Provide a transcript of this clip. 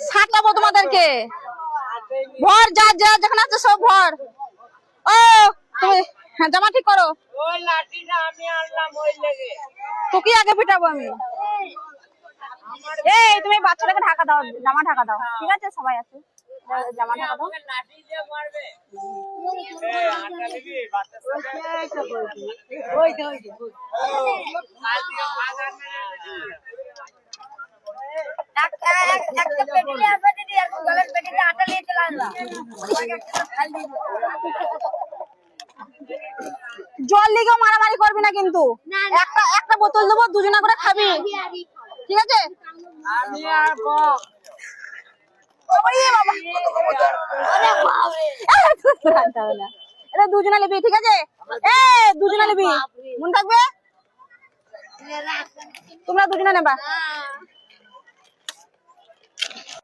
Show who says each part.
Speaker 1: সাঁতলাবো তোমাদেরকে। ভর যা যা যেখানে আছে সব ভর। ও তুমি হ্যাঁ জামা ঠিক করো।
Speaker 2: ওই লাঠিটা আমি আনলাম ওই লেগে।
Speaker 1: তোকে আগে পিটাবো আমি। এই তুমি বাচ্চাটাকে ঢাকা দাও, জামা ঢাকা দাও। ঠিক আছে সবাই আছে, জামা ঢাকা দাও।
Speaker 2: লাঠি দিয়ে মারবে। আটা নিবি বাচ্চা
Speaker 1: ওই দে ওই দে। জল লিগেও মারামারি করবি না কিন্তু। একটা একটা বোতল দেবো, দুজনা করে খাবি, ঠিক আছে?
Speaker 2: আমি আর বক
Speaker 1: এটা দুজনা নিবি, ঠিক আছে? দুজনা নিবি, মনে থাকবে। তোমরা দুজনা নেবা।